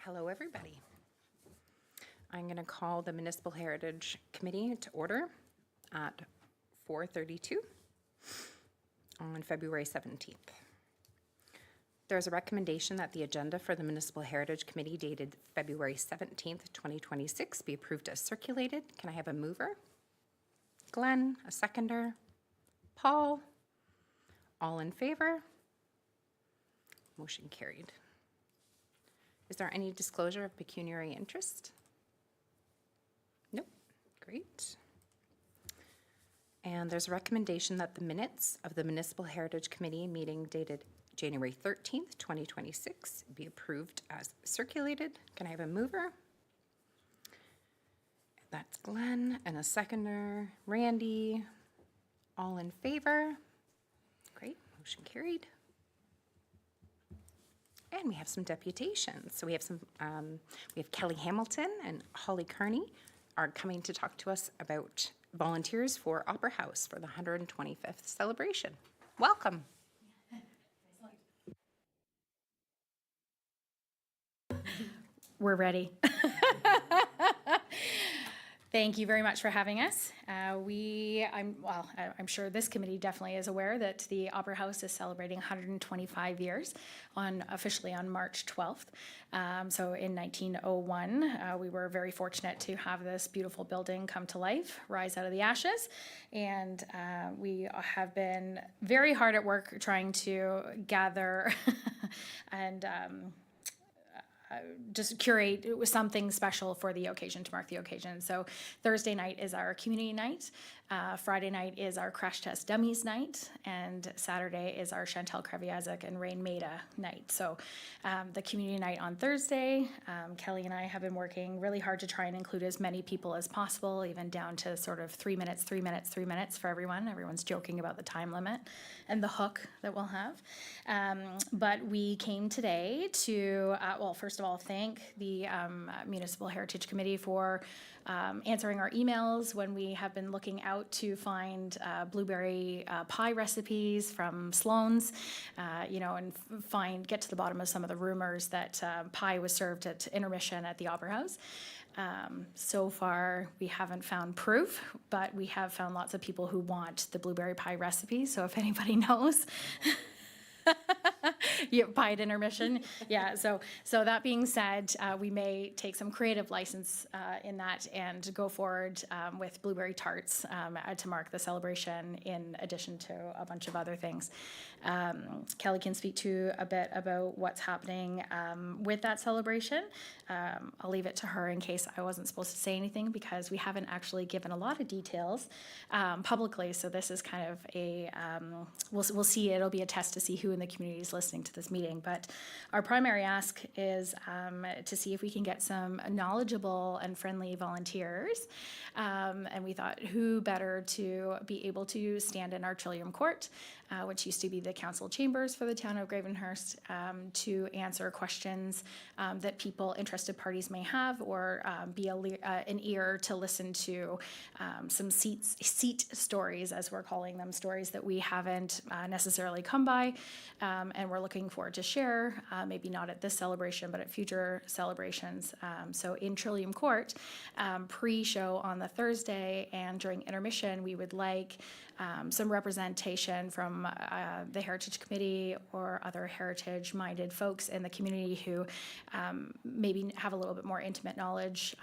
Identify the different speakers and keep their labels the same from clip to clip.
Speaker 1: Hello, everybody. I'm going to call the Municipal Heritage Committee to order at 4:32 on February 17th. There's a recommendation that the agenda for the Municipal Heritage Committee dated February 17th, 2026 be approved as circulated. Can I have a mover? Glenn, a seconder? Paul? All in favor? Motion carried. Is there any disclosure of pecuniary interest? Nope. Great. And there's a recommendation that the minutes of the Municipal Heritage Committee meeting dated January 13th, 2026 be approved as circulated. Can I have a mover? That's Glenn, and a seconder, Randy. All in favor? Great, motion carried. And we have some deputations. So we have Kelly Hamilton and Holly Kearney are coming to talk to us about volunteers for Opera House for the 125th celebration. Welcome.
Speaker 2: We're ready. Thank you very much for having us. I'm sure this committee definitely is aware that the Opera House is celebrating 125 years officially on March 12th. So in 1901, we were very fortunate to have this beautiful building come to life, rise out of the ashes. And we have been very hard at work trying to gather and just curate something special for the occasion, to mark the occasion. So Thursday night is our community night. Friday night is our crash test dummies night. And Saturday is our Chantal Kreviazuk and Rain Maida night. So the community night on Thursday, Kelly and I have been working really hard to try and include as many people as possible, even down to sort of 3 minutes for everyone. Everyone's joking about the time limit and the hook that we'll have. But we came today to, first of all, thank the Municipal Heritage Committee for answering our emails when we have been looking out to find blueberry pie recipes from Sloan's, and get to the bottom of some of the rumors that pie was served at intermission at the Opera House. So far, we haven't found proof, but we have found lots of people who want the blueberry pie recipe. So if anybody knows, pie at intermission. Yeah, so that being said, we may take some creative license in that and go forward with blueberry tarts to mark the celebration in addition to a bunch of other things. Kelly can speak to a bit about what's happening with that celebration. I'll leave it to her in case I wasn't supposed to say anything because we haven't actually given a lot of details publicly. So this is kind of a, we'll see, it'll be a test to see who in the community is listening to this meeting. But our primary ask is to see if we can get some knowledgeable and friendly volunteers. And we thought who better to be able to stand in our Trillium Court, which used to be the council chambers for the town of Gravenhurst, to answer questions that people, interested parties may have, or be an ear to listen to some seat stories, as we're calling them, stories that we haven't necessarily come by, and we're looking forward to share, maybe not at this celebration, but at future celebrations. So in Trillium Court, pre-show on the Thursday and during intermission, we would like some representation from the Heritage Committee or other heritage-minded folks in the community who maybe have a little bit more intimate knowledge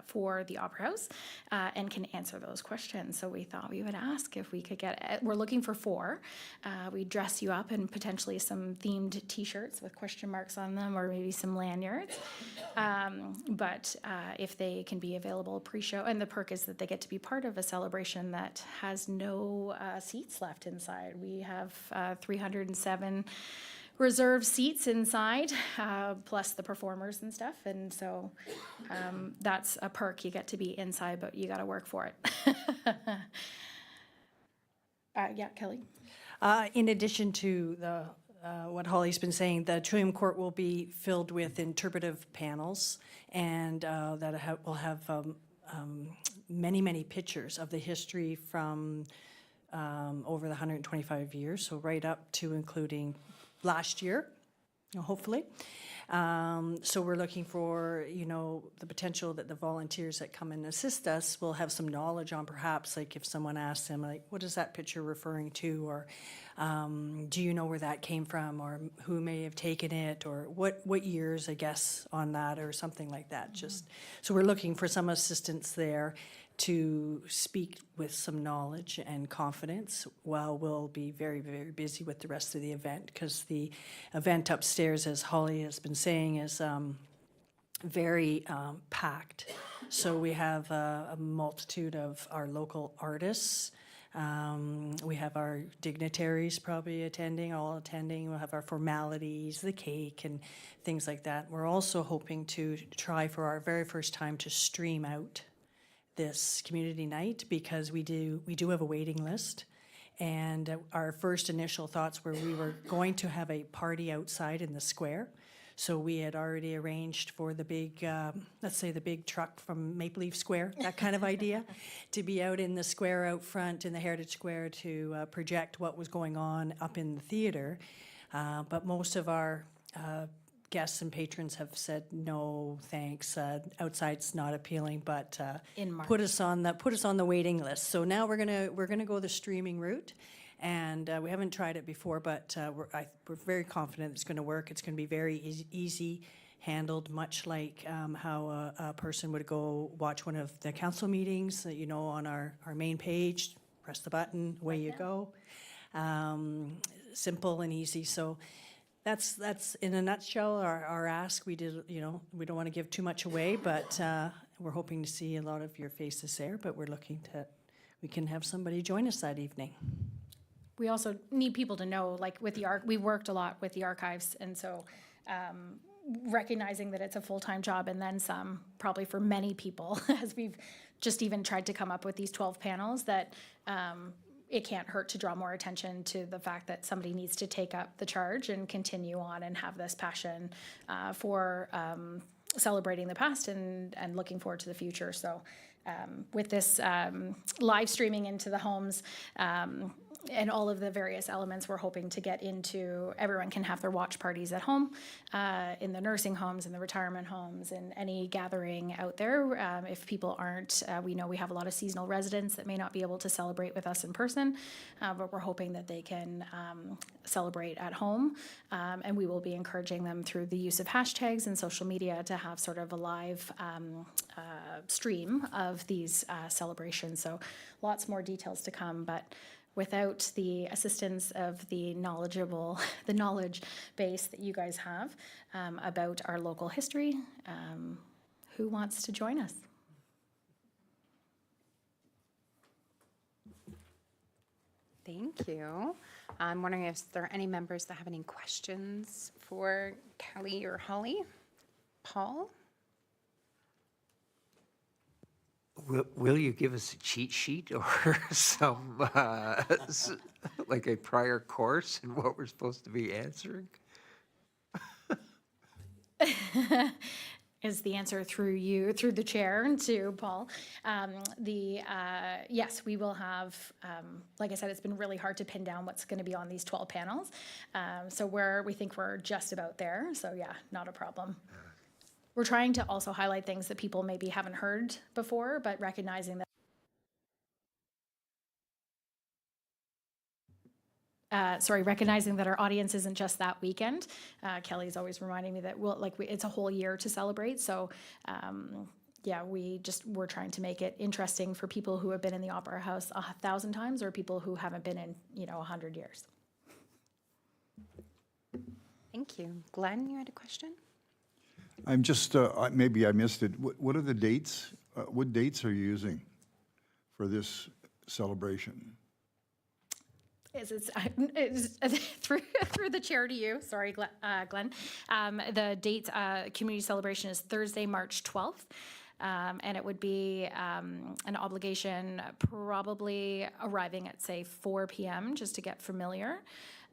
Speaker 2: for the Opera House and can answer those questions. So we thought we would ask if we could get, we're looking for 4. We dress you up in potentially some themed t-shirts with question marks on them or maybe some lanyards. But if they can be available pre-show, and the perk is that they get to be part of a celebration that has no seats left inside. We have 307 reserved seats inside, plus the performers and stuff. And so that's a perk. You get to be inside, but you got to work for it. Yeah, Kelly?
Speaker 3: In addition to what Holly's been saying, the Trillium Court will be filled with interpretive panels, and that will have many, many pictures of the history from over the 125 years, so right up to including last year hopefully. So we're looking for, the potential that the volunteers that come and assist us will have some knowledge on, perhaps, like if someone asks them, like, what is that picture referring to? Or do you know where that came from? Or who may have taken it? Or what years, I guess, on that, or something like that. Just so we're looking for some assistance there to speak with some knowledge and confidence while we'll be very, very busy with the rest of the event, because the event upstairs, as Holly has been saying, is very packed. So we have a multitude of our local artists. We have our dignitaries probably all attending. We'll have our formalities, the cake, and things like that. We're also hoping to try for our very first time to stream out this community night, because we do have a waiting list. And our first initial thoughts were we were going to have a party outside in the square. So we had already arranged for the big, let's say the big truck from Maple Leaf Square, that kind of idea, to be out in the square out front in the Heritage Square to project what was going on up in the theatre. But most of our guests and patrons have said no, thanks. Outside's not appealing, but
Speaker 2: In March.
Speaker 3: put us on the waiting list. So now we're gonna go the streaming route, and we haven't tried it before, but we're very confident it's going to work. It's going to be very easy handled, much like how a person would go watch one of the council meetings. On our main page, press the button, away you go. Simple and easy. So. That's in a nutshell our ask. We don't want to give too much away, but we're hoping to see a lot of your faces there, but we can have somebody join us that evening.
Speaker 2: We also need people to know, like with the we worked a lot with the archives, and so recognizing that it's a full-time job and then some, probably for many people, as we've just even tried to come up with these 12 panels, that it can't hurt to draw more attention to the fact that somebody needs to take up the charge and continue on and have this passion for celebrating the past and looking forward to the future. So with this live streaming into the homes, and all of the various elements we're hoping to get into, everyone can have their watch parties at home, in the nursing homes, in the retirement homes, and any gathering out there. If people aren't, we know we have a lot of seasonal residents that may not be able to celebrate with us in person, but we're hoping that they can celebrate at home. And we will be encouraging them through the use of hashtags and social media to have sort of a live stream of these celebrations. So lots more details to come, but without the assistance of the knowledge base that you guys have about our local history, who wants to join us?
Speaker 1: Thank you. I'm wondering if there are any members that have any questions for Kelly or Holly? Paul?
Speaker 4: Will you give us a cheat sheet or some, like a prior course in what we're supposed to be answering?
Speaker 2: Is the answer through the chair to Paul. Yes, we will have, like I said, it's been really hard to pin down what's going to be on these 12 panels. So we think we're just about there. So yeah, not a problem. We're trying to also highlight things that people maybe haven't heard before, but recognizing that recognizing that our audience isn't just that weekend. Kelly's always reminding me that it's a whole year to celebrate. So we're trying to make it interesting for people who have been in the Opera House 1,000 times or people who haven't been in 100 years.
Speaker 1: Thank you. Glenn, you had a question?
Speaker 5: I'm just, maybe I missed it. What are the dates? What dates are you using for this celebration?
Speaker 2: It's through the chair to you. Sorry, Glenn. The date, community celebration is Thursday, March 12th. And it would be an obligation probably arriving at, say, 4 p.m. just to get familiar.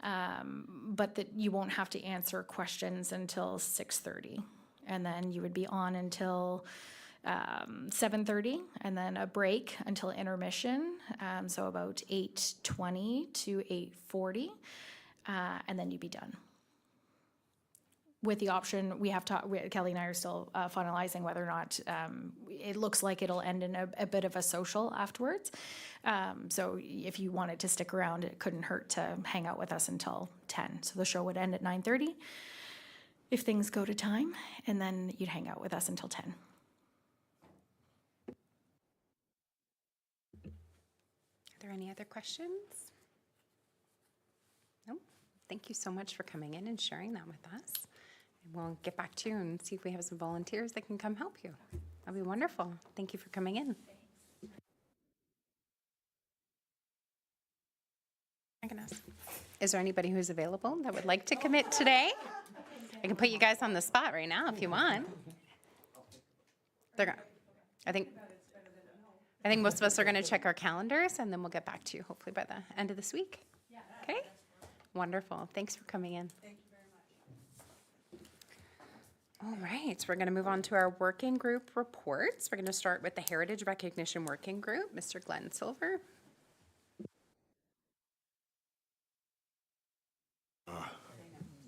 Speaker 2: But that you won't have to answer questions until 6:30. And then you would be on until 7:30, and then a break until intermission, so about 8:20 to 8:40, and then you'd be done. with the option, Kelly and I are still finalizing whether or not, it looks like it'll end in a bit of a social afterwards. So if you wanted to stick around, it couldn't hurt to hang out with us until 10. So the show would end at 9:30 if things go to time, and then you'd hang out with us until 10.
Speaker 1: Are there any other questions? No? Thank you so much for coming in and sharing that with us. And we'll get back to you and see if we have some volunteers that can come help you. That'd be wonderful. Thank you for coming in. I can ask. Is there anybody who's available that would like to commit today? I can put you guys on the spot right now if you want. They're going. I think most of us are going to check our calendars, and then we'll get back to you hopefully by the end of this week. Okay? Wonderful. Thanks for coming in. Thank you very much. All right, so we're going to move on to our working group reports. We're going to start with the Heritage Recognition Working Group. Mr. Glenn Silver.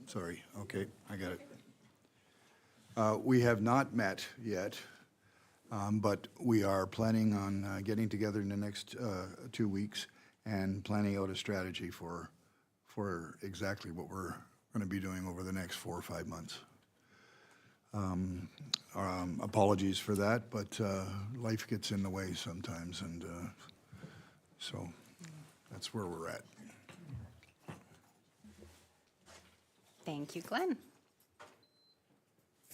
Speaker 5: Sorry, okay, I got it. We have not met yet, but we are planning on getting together in the next 2 weeks and planning out a strategy for exactly what we're going to be doing over the next 4 or 5 months. Apologies for that, but life gets in the way sometimes, and so that's where we're at.
Speaker 1: Thank you, Glenn.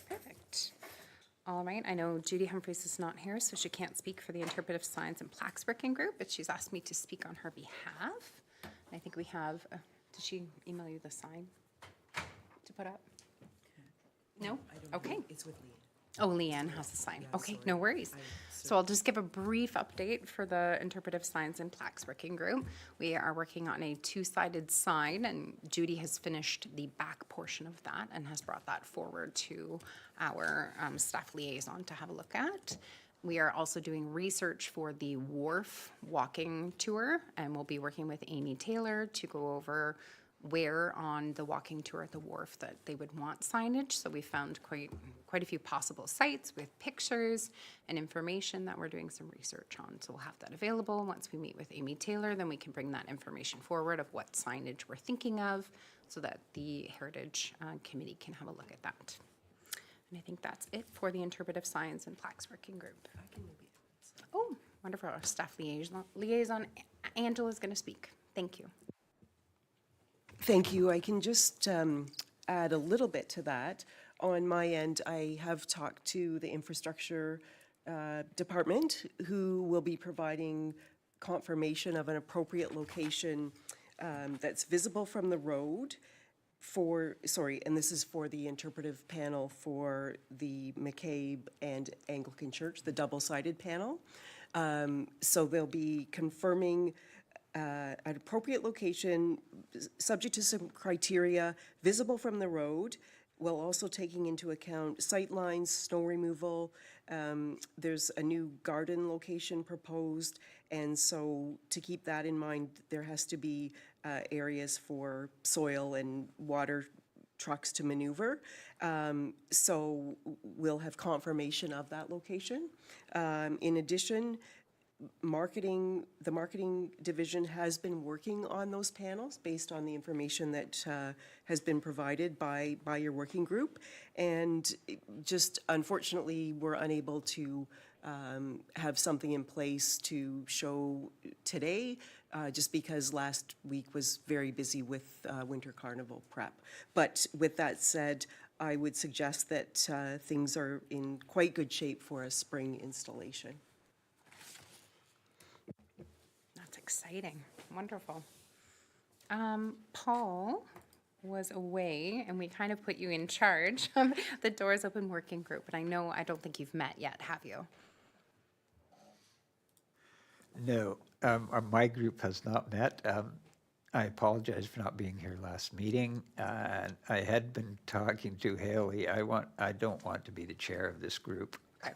Speaker 1: Perfect. All right, I know Judy Humphreys is not here, so she can't speak for the Interpretive Signs and Plaques Working Group, but she's asked me to speak on her behalf. I think we have, did she email you the sign to put up? No? Okay.
Speaker 6: It's with Leanne.
Speaker 1: Oh, Leanne has the sign. Okay, no worries. So I'll just give a brief update for the Interpretive Signs and Plaques Working Group. We are working on a 2-sided sign, and Judy has finished the back portion of that and has brought that forward to our staff liaison to have a look at. We are also doing research for the wharf walking tour, and we'll be working with Amy Taylor to go over where on the walking tour at the wharf that they would want signage. So we found quite a few possible sites with pictures and information that we're doing some research on. So we'll have that available once we meet with Amy Taylor, then we can bring that information forward of what signage we're thinking of so that the Heritage Committee can have a look at that. And I think that's it for the Interpretive Signs and Plaques Working Group. Oh, wonderful. Our staff liaison Angela's going to speak. Thank you.
Speaker 6: Thank you. I can just add a little bit to that. On my end, I have talked to the infrastructure department, who will be providing confirmation of an appropriate location that's visible from the road and this is for the interpretive panel for the McCabe and Anglican Church, the double-sided panel. So they'll be confirming an appropriate location, subject to some criteria, visible from the road, while also taking into account sight lines, snow removal. There's a new garden location proposed, and so to keep that in mind, there has to be areas for soil and water trucks to maneuver. So we'll have confirmation of that location. In addition, the marketing division has been working on those panels based on the information that has been provided by your working group. And just unfortunately, we're unable to have something in place to show today, just because last week was very busy with Winter Carnival prep. But with that said, I would suggest that things are in quite good shape for a spring installation.
Speaker 1: That's exciting. Wonderful. Paul was away, and we kind of put you in charge of the Doors Open Working Group, but I don't think you've met yet, have you?
Speaker 4: No, my group has not met. I apologize for not being here last meeting. I had been talking to Haley. I don't want to be the chair of this group.
Speaker 1: Okay.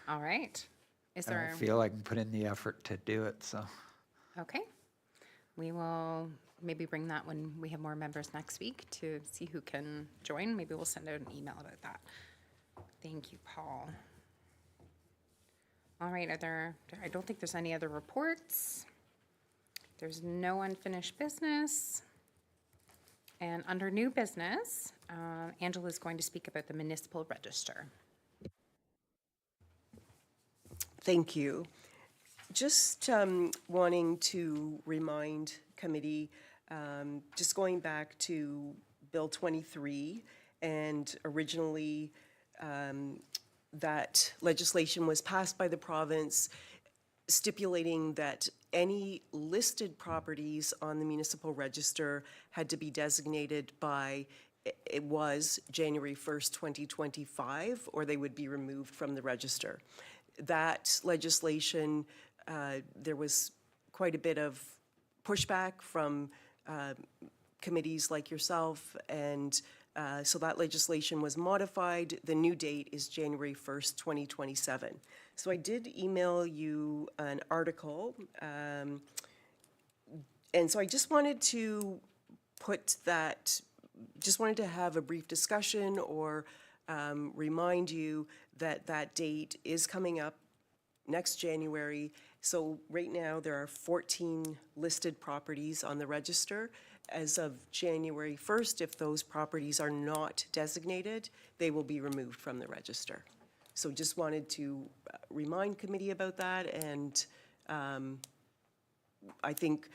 Speaker 1: All right. Is
Speaker 4: I
Speaker 1: there?
Speaker 4: don't feel I can put in the effort to do it, so.
Speaker 1: Okay. We will maybe bring that when we have more members next week to see who can join. Maybe we'll send out an email about that. Thank you, Paul. All right, I don't think there's any other reports. There's no unfinished business. And under new business, Angela is going to speak about the municipal register.
Speaker 6: Thank you. Just wanting to remind committee, just going back to Bill 23, and originally that legislation was passed by the province stipulating that any listed properties on the municipal register had to be designated by, it was January 1st, 2025, or they would be removed from the register. That legislation, there was quite a bit of pushback from committees like yourself, and so that legislation was modified. The new date is January 1st, 2027. So I did email you an article, and so I just wanted to put that, just wanted to have a brief discussion or remind you that that date is coming up next January. So right now, there are 14 listed properties on the register. As of January 1st, if those properties are not designated, they will be removed from the register. So just wanted to remind committee about that, and I think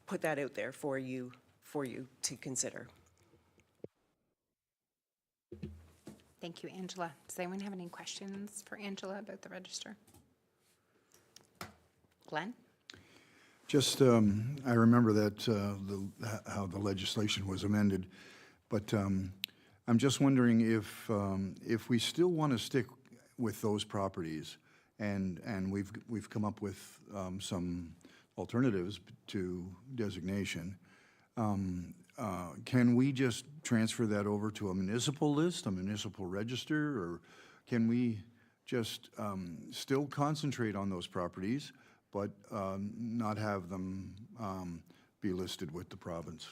Speaker 6: put that out there for you to consider.
Speaker 1: Thank you, Angela. Does anyone have any questions for Angela about the register? Glenn?
Speaker 5: Just, I remember that, how the legislation was amended, but I'm just wondering if we still want to stick with those properties, and we've come up with some alternatives to designation, can we just transfer that over to a municipal list, a municipal register, or can we just still concentrate on those properties, but not have them be listed with the province?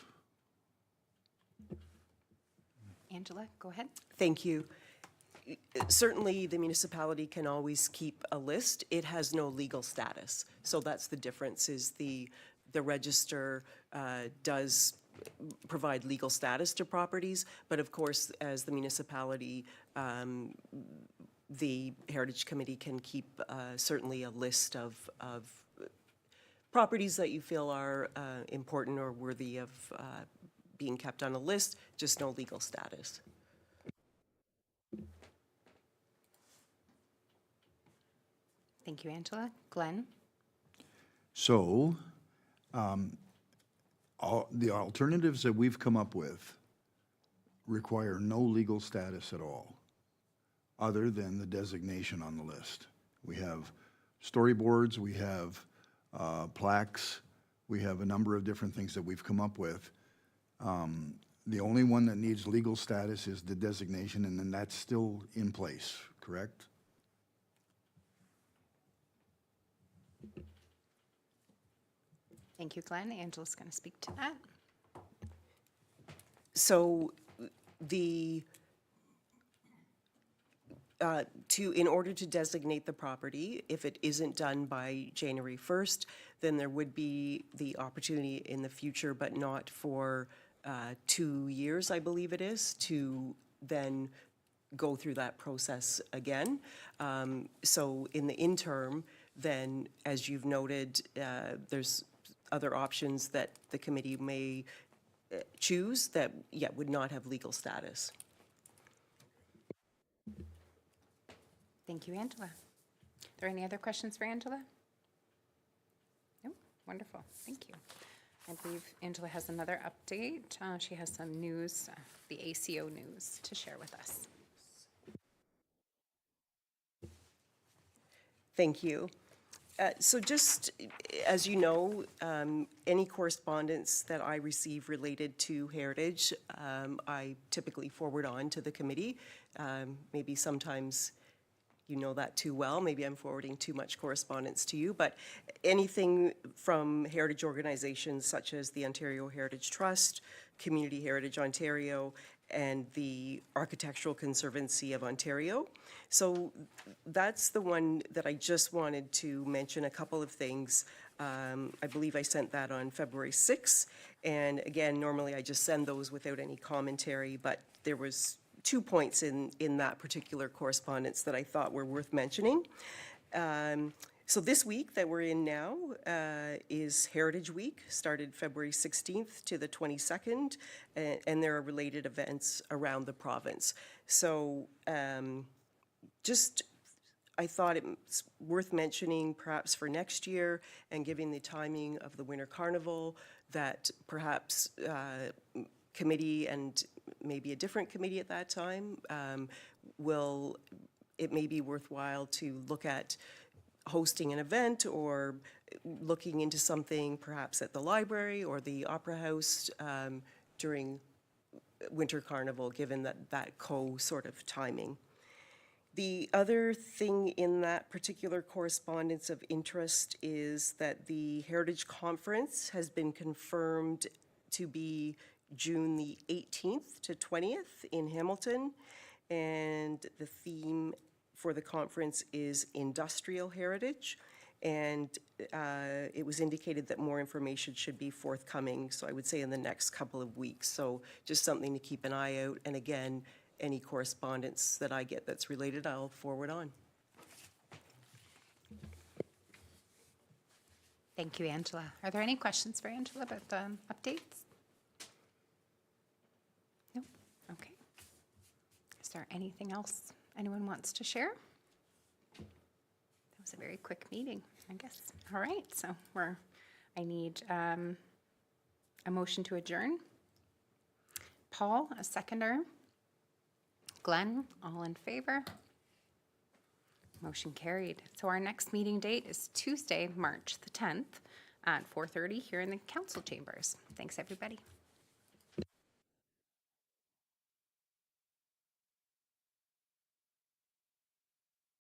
Speaker 1: Angela, go ahead.
Speaker 6: Thank you. Certainly, the municipality can always keep a list. It has no legal status. So that's the difference, is the register does provide legal status to properties, but of course, as the municipality, the Heritage Committee can keep certainly a list of properties that you feel are important or worthy of being kept on a list, just no legal status.
Speaker 1: Thank you, Angela. Glenn?
Speaker 5: So, the alternatives that we've come up with require no legal status at all, other than the designation on the list. We have storyboards, we have plaques, we have a number of different things that we've come up with. The only one that needs legal status is the designation, and then that's still in place, correct?
Speaker 1: Thank you, Glenn. Angela's going to speak to that.
Speaker 6: So in order to designate the property, if it isn't done by January 1st, then there would be the opportunity in the future, but not for 2 years, I believe it is, to then go through that process again. So in the interim, then, as you've noted, there's other options that the committee may choose that, would not have legal status.
Speaker 1: Thank you, Angela. Are there any other questions for Angela? No? Wonderful. Thank you. I believe Angela has another update. She has some news, the ACO news, to share with us.
Speaker 6: Thank you. So just, as you know, any correspondence that I receive related to Heritage, I typically forward on to the committee. Maybe sometimes you know that too well. Maybe I'm forwarding too much correspondence to you, but anything from heritage organizations such as the Ontario Heritage Trust, Community Heritage Ontario, and the Architectural Conservancy of Ontario. So that's the one that I just wanted to mention a couple of things. I believe I sent that on February 6th. And again, normally I just send those without any commentary, but there was 2 points in that particular correspondence that I thought were worth mentioning. So this week that we're in now is Heritage Week, started February 16th to the 22nd, and there are related events around the province. So I thought it's worth mentioning perhaps for next year, and given the timing of the Winter Carnival, that perhaps committee, and maybe a different committee at that time, it may be worthwhile to look at hosting an event or looking into something perhaps at the library or the Opera House during Winter Carnival, given that sort of timing. The other thing in that particular correspondence of interest is that the Heritage Conference has been confirmed to be June the 18th to 20th in Hamilton, and the theme for the conference is industrial heritage, and it was indicated that more information should be forthcoming, so I would say in the next couple of weeks. So just something to keep an eye out, and again, any correspondence that I get that's related, I'll forward on.
Speaker 1: Thank you, Angela. Are there any questions for Angela about updates? No? Okay. Is there anything else anyone wants to share? That was a very quick meeting, I guess. All right, so I need a motion to adjourn. Paul, a seconder. Glenn, all in favor? Motion carried. So our next meeting date is Tuesday, March the 10th at 4:30 here in the council chambers. Thanks, everybody.